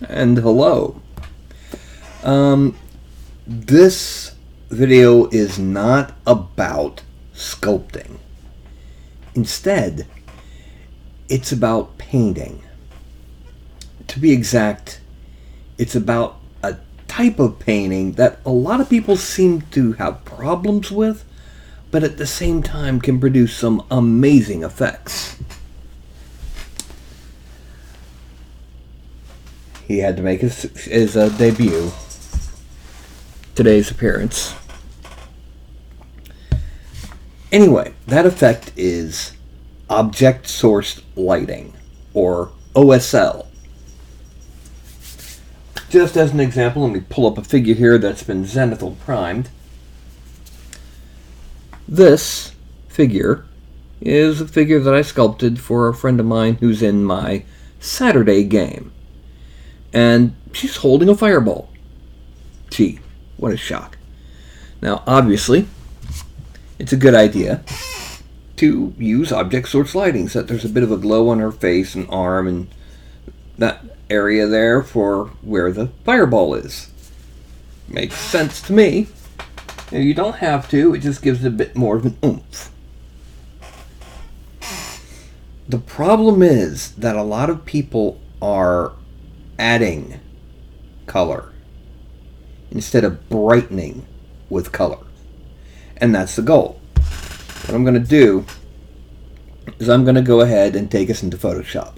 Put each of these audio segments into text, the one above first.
And hello. This video is not about sculpting. Instead, it's about painting. To be exact, it's about a type of painting that a lot of people seem to have problems with, but at the same time can produce some amazing effects. He had to make his debut, today's appearance. Anyway, that effect is object sourced lighting, or OSL. Just as an example, let me pull up a figure here that's been zenithal primed. This figure is a figure that I sculpted for a friend of mine who's in my Saturday game. And she's holding a fireball. Gee, what a shock. Now, obviously, it's a good idea to use object source lighting so that there's a bit of a glow on her face and arm and that area there for where the fireball is. Makes sense to me. Now, you don't have to, it just gives it a bit more of an oomph. The problem is that a lot of people are adding color instead of brightening with color. And that's the goal. What I'm going to do is I'm going to go ahead and take us into Photoshop.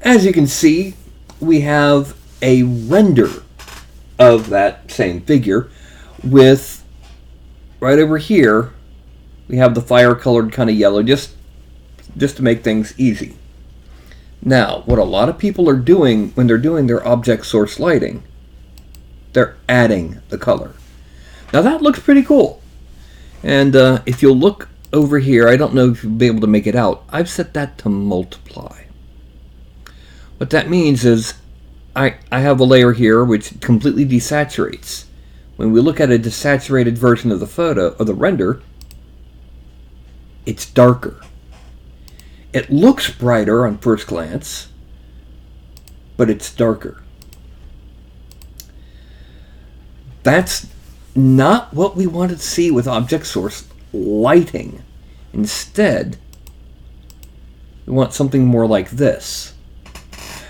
As you can see, we have a render of that same figure with, right over here, we have the fire colored kind of yellow just to make things easy. Now, what a lot of people are doing when they're doing their object source lighting, they're adding the color. Now that looks pretty cool. And if you'll look over here, I don't know if you'll be able to make it out, I've set that to multiply. What that means is I have a layer here which completely desaturates. When we look at a desaturated version of the photo, of the render, it's darker. It looks brighter on first glance, but it's darker. That's not what we want to see with object source lighting. Instead, we want something more like this.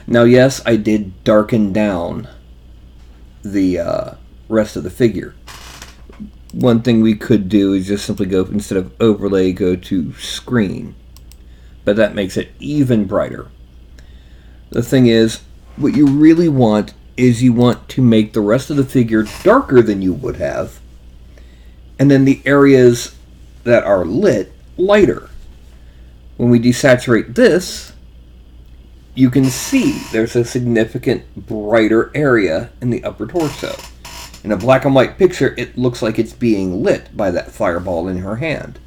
Now, yes, I did darken down the rest of the figure. One thing we could do is just simply go, instead of overlay, go to screen. But that makes it even brighter. The thing is, what you really want is you want to make the rest of the figure darker than you would have, and then the areas that are lit lighter. When we desaturate this, you can see there's a significant brighter area in the upper torso. In a black and white picture, it looks like it's being lit by that fireball in her hand.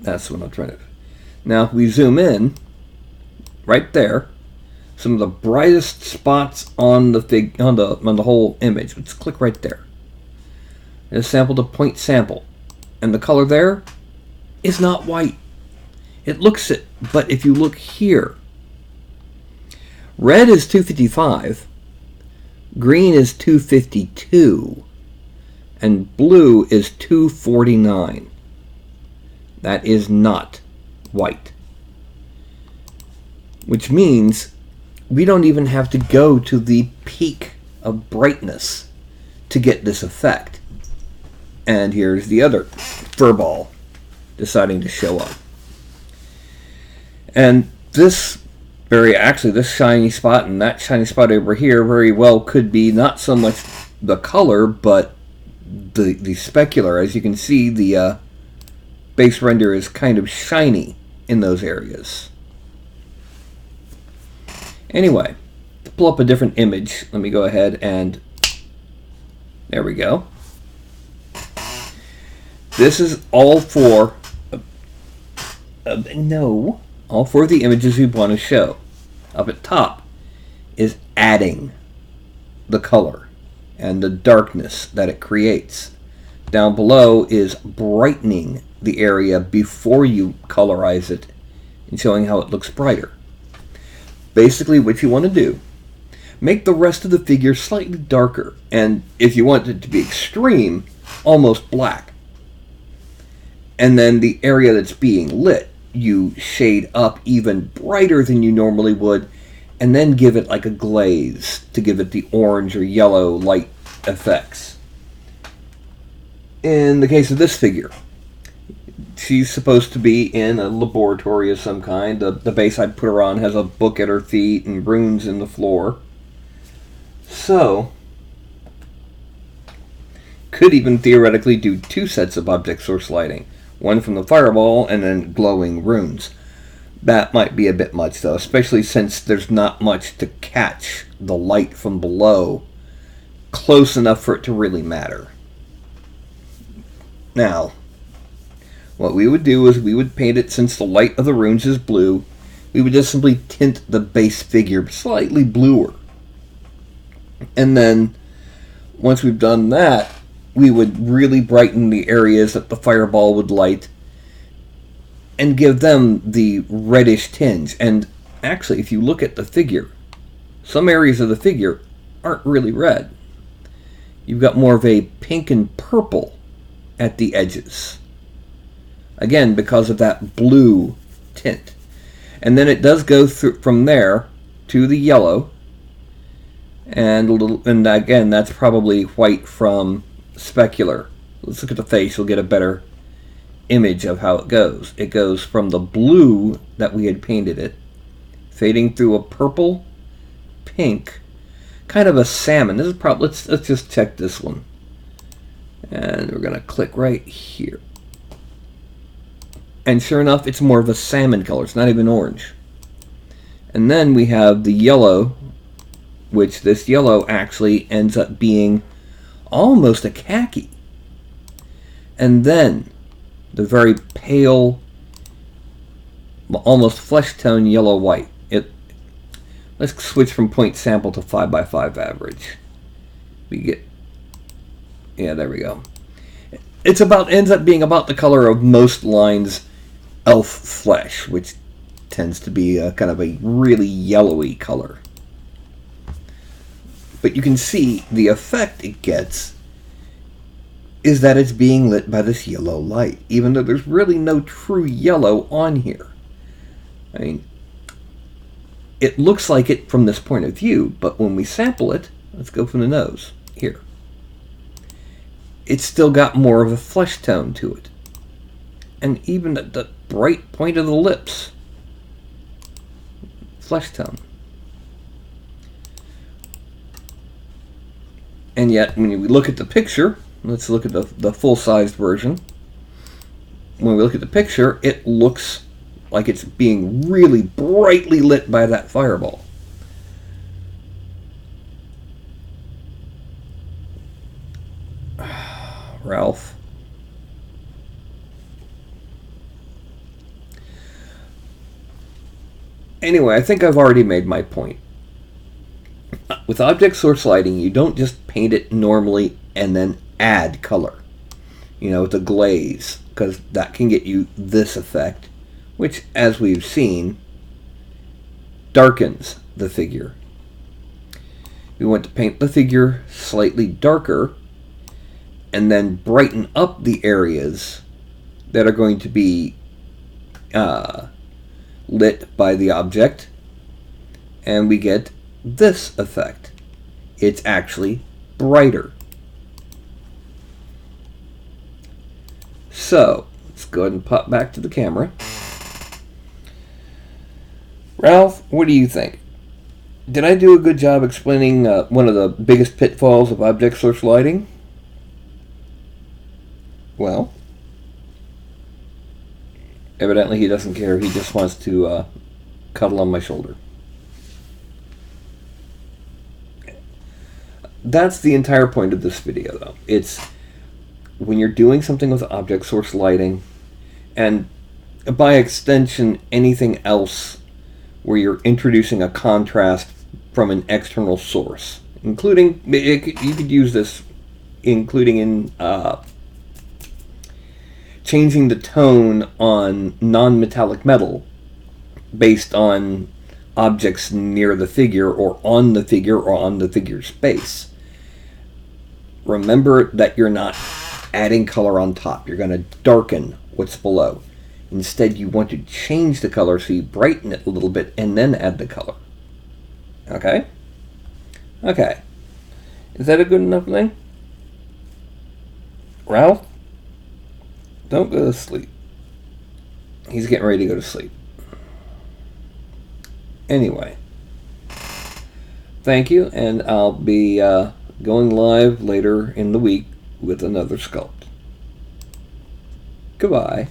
That's what I'm trying to. Now, if we zoom in, right there, some of the brightest spots on the whole image. Let's click right there. And sample to point sample, and the color there is not white. It looks it, but if you look here, red is 255, green is 252, and blue is 249. That is not white. Which means we don't even have to go to the peak of brightness to get this effect. And here's the other furball deciding to show up. And this this shiny spot and that shiny spot over here very well could be not so much the color, but the specular. As you can see, the base render is kind of shiny in those areas. Anyway, to pull up a different image, let me go ahead and there we go. This is all for all for the images we want to show. Up at top is adding the color and the darkness that it creates. Down below is brightening the area before you colorize it and showing how it looks brighter. Basically what you want to do, make the rest of the figure slightly darker, and if you want it to be extreme, almost black. And then the area that's being lit, you shade up even brighter than you normally would, and then give it like a glaze to give it the orange or yellow light effects. In the case of this figure, she's supposed to be in a laboratory of some kind. The base I put her on has a book at her feet and runes in the floor. So, could even theoretically do 2 sets of object source lighting. One from the fireball and then glowing runes. That might be a bit much though, especially since there's not much to catch the light from below close enough for it to really matter. Now, what we would do is we would paint it, since the light of the runes is blue, we would just simply tint the base figure slightly bluer. And then, once we've done that, we would really brighten the areas that the fireball would light and give them the reddish tinge. And actually, if you look at the figure, some areas of the figure aren't really red. You've got more of a pink and purple at the edges. Again, because of that blue tint. And then it does go through from there to the yellow. And again, that's probably white from specular. Let's look at the face. You'll get a better image of how it goes. It goes from the blue that we had painted it, fading through a purple, pink, kind of a salmon. This is probably, let's just check this one. And we're going to click right here. And sure enough, it's more of a salmon color. It's not even orange. And then we have the yellow, which this yellow actually ends up being almost a khaki. And then the very pale, almost flesh tone yellow white. Let's switch from point sample to 5x5 average. We get, yeah, there we go. Ends up being about the color of most lines elf flesh, which tends to be a kind of a really yellowy color. But you can see the effect it gets is that it's being lit by this yellow light, even though there's really no true yellow on here. I mean, it looks like it from this point of view, but when we sample it, let's go from the nose, here. It's still got more of a flesh tone to it. And even at the bright point of the lips, flesh tone. And yet, when we look at the picture, let's look at the full-sized version. When we look at the picture, it looks like it's being really brightly lit by that fireball. Ralph. Anyway, I think I've already made my point. With object source lighting, you don't just paint it normally and then add color. You know, with a glaze, because that can get you this effect, which, as we've seen, darkens the figure. We want to paint the figure slightly darker and then brighten up the areas that are going to be lit by the object, and we get this effect. It's actually brighter. So, let's go ahead and pop back to the camera. Ralph, what do you think? Did I do a good job explaining one of the biggest pitfalls of object source lighting? Well, evidently he doesn't care. He just wants to cuddle on my shoulder. That's the entire point of this video, though. It's when you're doing something with object source lighting, and by extension anything else where you're introducing a contrast from an external source, including, you could use this including in changing the tone on non-metallic metal based on objects near the figure or on the figure or on the figure's base. Remember that you're not adding color on top. You're going to darken what's below. Instead, you want to change the color so you brighten it a little bit and then add the color. Okay? Okay. Is that a good enough thing? Ralph? Don't go to sleep. He's getting ready to go to sleep. Anyway. Thank you, and I'll be going live later in the week with another sculpt. Goodbye.